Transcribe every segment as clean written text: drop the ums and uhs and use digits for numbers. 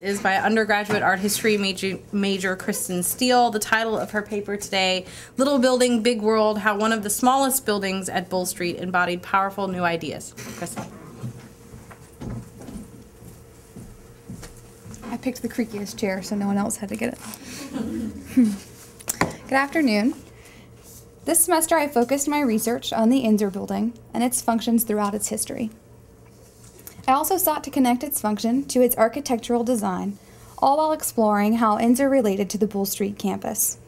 Is by undergraduate art history major Kristin Steele. The title of her paper today, Little Building, Big World, How One of the Smallest Buildings at Bull Street Embodied Powerful New Ideas. Kristin. I picked the creakiest chair so no one else had to get it. Good afternoon. This semester I focused my research on the Inzer building and its functions throughout its history. I also sought to connect its function to its architectural design, all while exploring how Inzer related to the Bull Street campus.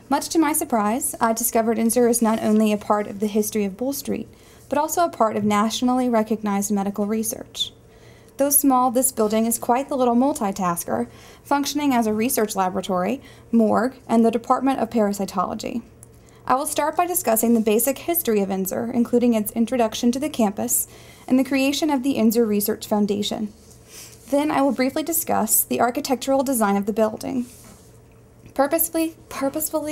Much to my surprise, I discovered Inzer is not only a part of the history of Bull Street, but also a part of nationally recognized medical research. Though small, this building is quite the little multitasker, functioning as a research laboratory, morgue, and the Department of Parasitology. I will start by discussing the basic history of Inzer, including its introduction to the campus and the creation of the Inzer Research Foundation. Then I will briefly discuss the architectural design of the building. Purposefully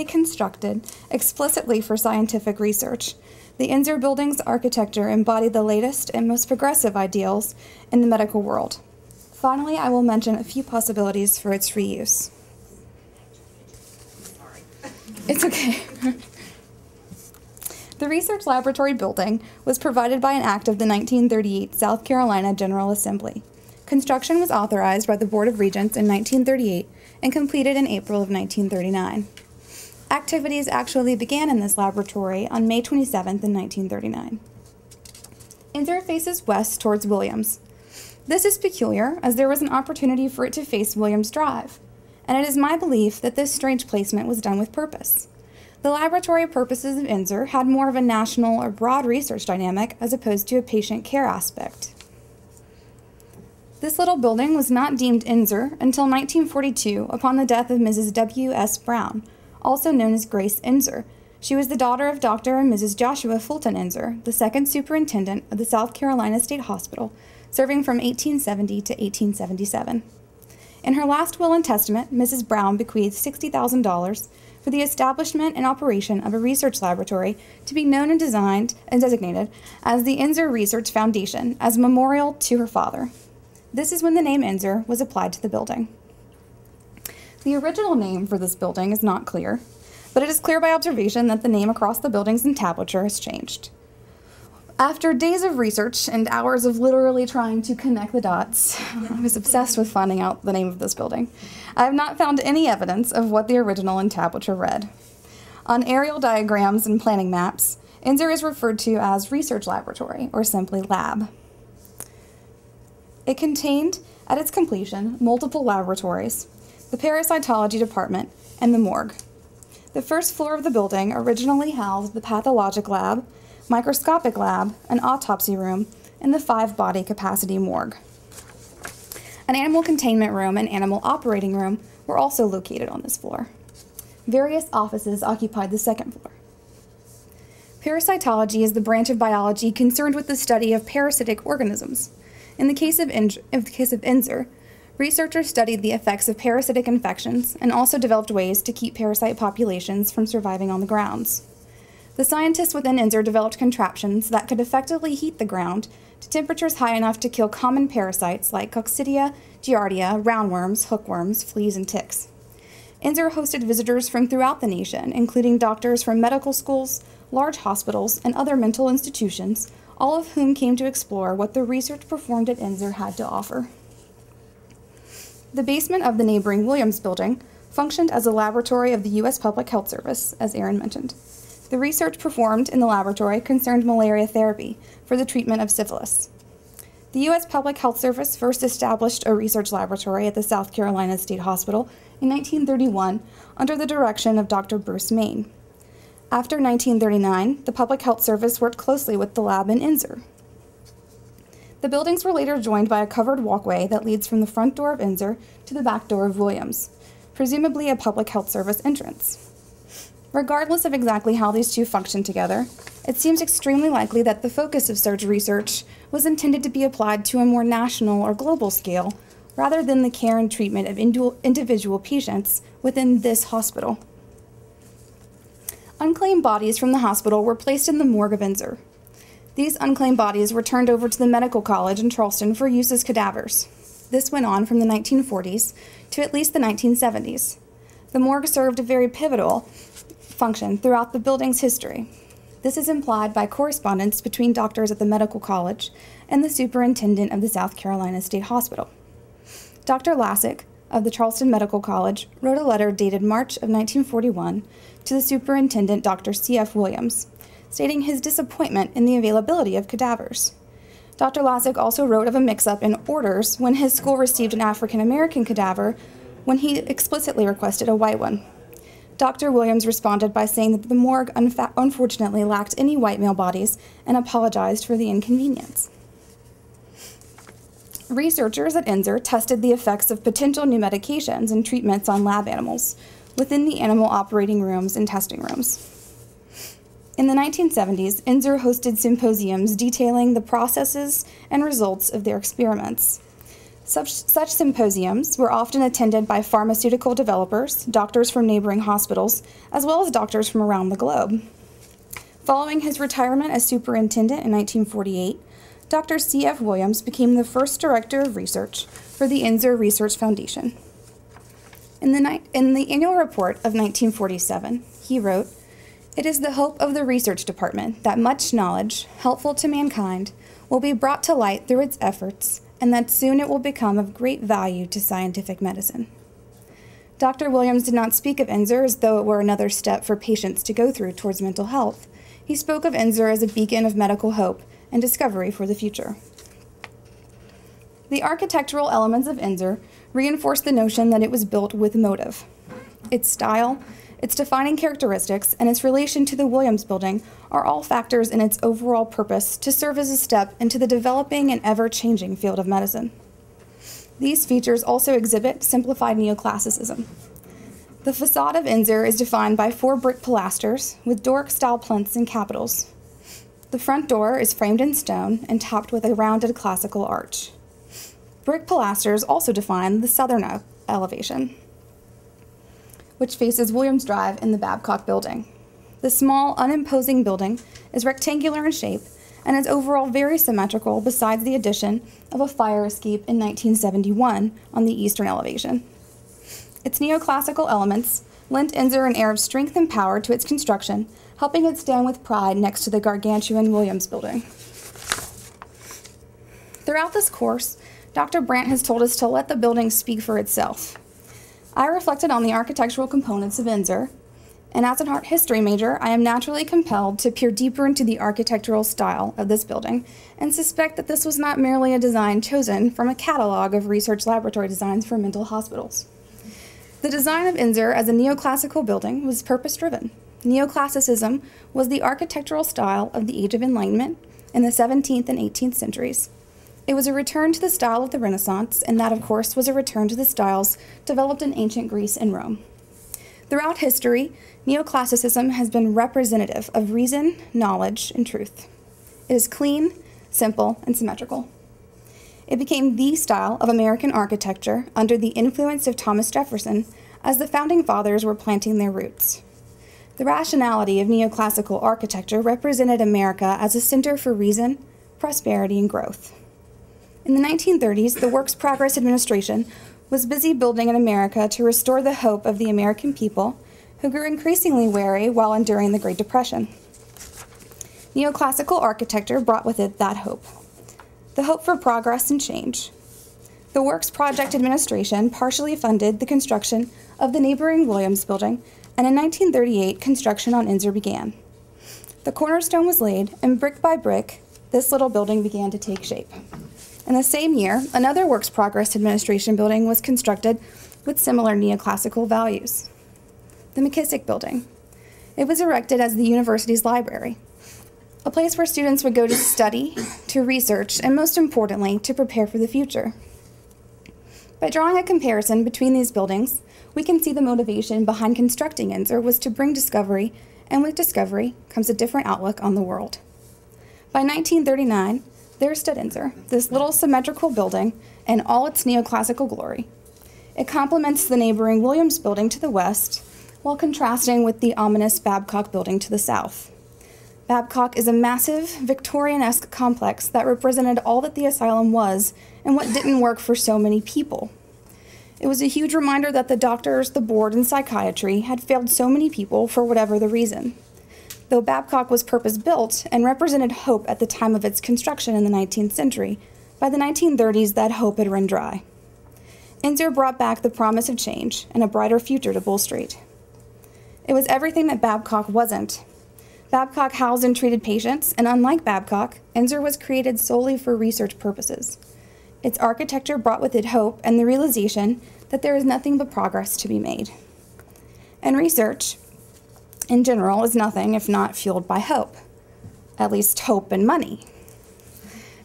constructed explicitly for scientific research, the Inzer building's architecture embodied the latest and most progressive ideals in the medical world. Finally, I will mention a few possibilities for its reuse. It's okay. The research laboratory building was provided by an act of the 1938 South Carolina General Assembly. Construction was authorized by the Board of Regents in 1938 and completed in April of 1939. Activities actually began in this laboratory on May 27th in 1939. Inzer faces west towards Williams. This is peculiar, as there was an opportunity for it to face Williams Drive, and it is my belief that this strange placement was done with purpose. The laboratory purposes of Inzer had more of a national or broad research dynamic as opposed to a patient care aspect. This little building was not deemed Inzer until 1942 upon the death of Mrs. W.S. Brown, also known as Grace Inzer. She was the daughter of Dr. and Mrs. Joshua Fulton Inzer, the second superintendent of the South Carolina State Hospital, serving from 1870 to 1877. In her last will and testament, Mrs. Brown bequeathed $60,000 for the establishment and operation of a research laboratory to be known and designed and designated as the Inzer Research Foundation as a memorial to her father. This is when the name Inzer was applied to the building. The original name for this building is not clear, but it is clear by observation that the name across the building's entablature has changed. After days of research and hours of literally trying to connect the dots, I was obsessed with finding out the name of this building. I have not found any evidence of what the original entablature read. On aerial diagrams and planning maps, Inzer is referred to as Research Laboratory, or simply Lab. It contained, at its completion, multiple laboratories, the Parasitology Department, and the morgue. The first floor of the building originally housed the pathologic lab, microscopic lab, an autopsy room, and the 5-body capacity morgue. An animal containment room and animal operating room were also located on this floor. Various offices occupied the second floor. Parasitology is the branch of biology concerned with the study of parasitic organisms. In the case of Inzer, researchers studied the effects of parasitic infections and also developed ways to keep parasite populations from surviving on the grounds. The scientists within Inzer developed contraptions that could effectively heat the ground to temperatures high enough to kill common parasites like Coccidia, Giardia, roundworms, hookworms, fleas, and ticks. Inzer hosted visitors from throughout the nation, including doctors from medical schools, large hospitals, and other mental institutions, all of whom came to explore what the research performed at Inzer had to offer. The basement of the neighboring Williams Building functioned as a laboratory of the U.S. Public Health Service, as Aaron mentioned. The research performed in the laboratory concerned malaria therapy for the treatment of syphilis. The U.S. Public Health Service first established a research laboratory at the South Carolina State Hospital in 1931 under the direction of Dr. Bruce Main. After 1939, the Public Health Service worked closely with the lab in Inzer. The buildings were later joined by a covered walkway that leads from the front door of Inzer to the back door of Williams, presumably a Public Health Service entrance. Regardless of exactly how these two function together, it seems extremely likely that the focus of surge research was intended to be applied to a more national or global scale, rather than the care and treatment of individual patients within this hospital. Unclaimed bodies from the hospital were placed in the morgue of Inzer. These unclaimed bodies were turned over to the medical college in Charleston for use as cadavers. this went on from the 1940s to at least the 1970s. The morgue served a very pivotal function throughout the building's history. This is implied by correspondence between doctors at the medical college and the superintendent of the South Carolina State Hospital. Dr. Lassick of the Charleston Medical College wrote a letter dated March of 1941 to the superintendent, Dr. C.F. Williams, stating his disappointment in the availability of cadavers. Dr. Lassick also wrote of a mix-up in orders when his school received an African-American cadaver when he explicitly requested a white one. Dr. Williams responded by saying that the morgue unfortunately lacked any white male bodies and apologized for the inconvenience. Researchers at INSER tested the effects of potential new medications and treatments on lab animals within the animal operating rooms and testing rooms. In the 1970s, INSER hosted symposiums detailing the processes and results of their experiments. Such symposiums were often attended by pharmaceutical developers, doctors from neighboring hospitals, as well as doctors from around the globe. Following his retirement as superintendent in 1948, Dr. C.F. Williams became the first director of research for the INSER Research Foundation. In the annual report of 1947, he wrote, "It is the hope of the research department that much knowledge, helpful to mankind, will be brought to light through its efforts, and that soon it will become of great value to scientific medicine." Dr. Williams did not speak of INSER as though it were another step for patients to go through towards mental health. He spoke of INSER as a beacon of medical hope and discovery for the future. The architectural elements of INSER reinforce the notion that it was built with motive. Its style, its defining characteristics, and its relation to the Williams Building are all factors in its overall purpose to serve as a step into the developing and ever-changing field of medicine. These features also exhibit simplified neoclassicism. The facade of INSER is defined by 4 brick pilasters with Doric-style plinths and capitals. The front door is framed in stone and topped with a rounded classical arch. Brick pilasters also define the southern elevation, which faces Williams Drive in the Babcock Building. The small, unimposing building is rectangular in shape and is overall very symmetrical besides the addition of a fire escape in 1971 on the eastern elevation. Its neoclassical elements lent INSER an air of strength and power to its construction, helping it stand with pride next to the gargantuan Williams Building. Throughout this course, Dr. Brandt has told us to let the building speak for itself. I reflected on the architectural components of INSER, and as an art history major, I am naturally compelled to peer deeper into the architectural style of this building and suspect that this was not merely a design chosen from a catalog of research laboratory designs for mental hospitals. The design of INSER as a neoclassical building was purpose-driven. Neoclassicism was the architectural style of the Age of Enlightenment in the 17th and 18th centuries. It was a return to the style of the Renaissance, and that, of course, was a return to the styles developed in ancient Greece and Rome. Throughout history, neoclassicism has been representative of reason, knowledge, and truth. It is clean, simple, and symmetrical. It became the style of American architecture under the influence of Thomas Jefferson as the founding fathers were planting their roots. The rationality of neoclassical architecture represented America as a center for reason, prosperity, and growth. In the 1930s, the Works Progress Administration was busy building in America to restore the hope of the American people, who grew increasingly wary while enduring the Great Depression. Neoclassical architecture brought with it that hope, the hope for progress and change. The Works Project Administration partially funded the construction of the neighboring Williams Building, and in 1938, construction on INSER began. The cornerstone was laid, and brick by brick, this little building began to take shape. In the same year, another Works Progress Administration building was constructed with similar neoclassical values. The McKissick Building. It was erected as the university's library, a place where students would go to study, to research, and most importantly, to prepare for the future. By drawing a comparison between these buildings, we can see the motivation behind constructing INSER was to bring discovery, and with discovery comes a different outlook on the world. By 1939, there stood INSER, this little symmetrical building, in all its neoclassical glory. It complements the neighboring Williams Building to the west, while contrasting with the ominous Babcock Building to the south. Babcock is a massive, Victorian-esque complex that represented all that the asylum was and what didn't work for so many people. It was a huge reminder that the doctors, the board, and psychiatry had failed so many people for whatever the reason. Though Babcock was purpose-built and represented hope at the time of its construction in the 19th century, by the 1930s that hope had run dry. Inzer brought back the promise of change and a brighter future to Bull Street. It was everything that Babcock wasn't. Babcock housed and treated patients, and unlike Babcock, Inzer was created solely for research purposes. Its architecture brought with it hope and the realization that there is nothing but progress to be made. And research, in general, is nothing if not fueled by hope. At least hope and money.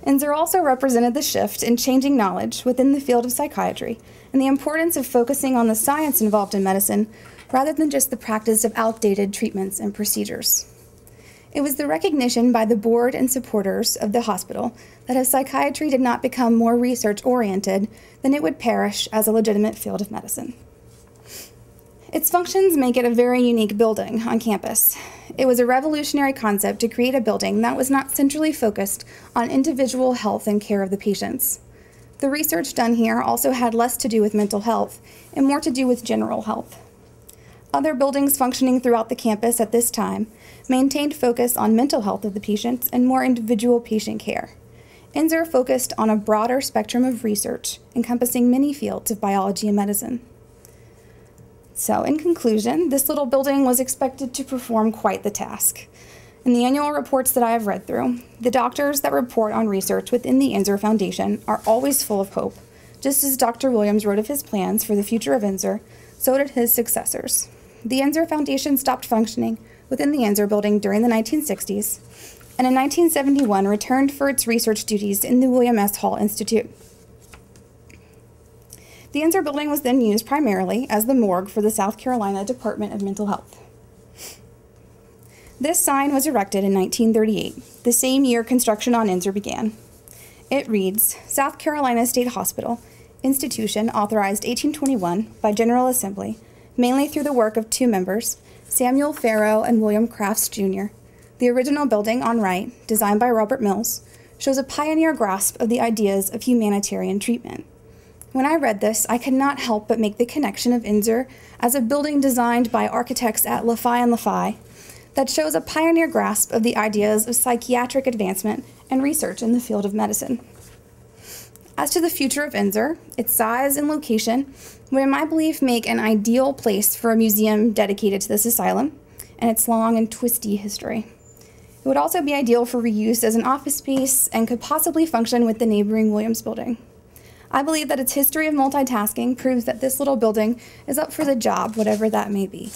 Inzer also represented the shift in changing knowledge within the field of psychiatry and the importance of focusing on the science involved in medicine rather than just the practice of outdated treatments and procedures. It was the recognition by the board and supporters of the hospital that if psychiatry did not become more research-oriented, then it would perish as a legitimate field of medicine. Its functions make it a very unique building on campus. It was a revolutionary concept to create a building that was not centrally focused on individual health and care of the patients. The research done here also had less to do with mental health and more to do with general health. Other buildings functioning throughout the campus at this time maintained focus on mental health of the patients and more individual patient care. Inzer focused on a broader spectrum of research encompassing many fields of biology and medicine. So, in conclusion, this little building was expected to perform quite the task. In the annual reports that I have read through, the doctors that report on research within the Inzer Foundation are always full of hope. Just as Dr. Williams wrote of his plans for the future of Inzer, so did his successors. The Inzer Foundation stopped functioning within the Inzer building during the 1960s, and in 1971 returned for its research duties in the William S. Hall Institute. The Inzer building was then used primarily as the morgue for the South Carolina Department of Mental Health. This sign was erected in 1938, the same year construction on Inzer began. It reads, South Carolina State Hospital, institution authorized 1821 by General Assembly, mainly through the work of two members, Samuel Farrow and William Crafts, Jr. The original building on right, designed by Robert Mills, shows a pioneer grasp of the ideas of humanitarian treatment. When I read this, I could not help but make the connection of Inzer as a building designed by architects at Lafay and Lafay that shows a pioneer grasp of the ideas of psychiatric advancement and research in the field of medicine. As to the future of Inzer, its size and location would, in my belief, make an ideal place for a museum dedicated to this asylum and its long and twisty history. It would also be ideal for reuse as an office space and could possibly function with the neighboring Williams building. I believe that its history of multitasking proves that this little building is up for the job, whatever that may be.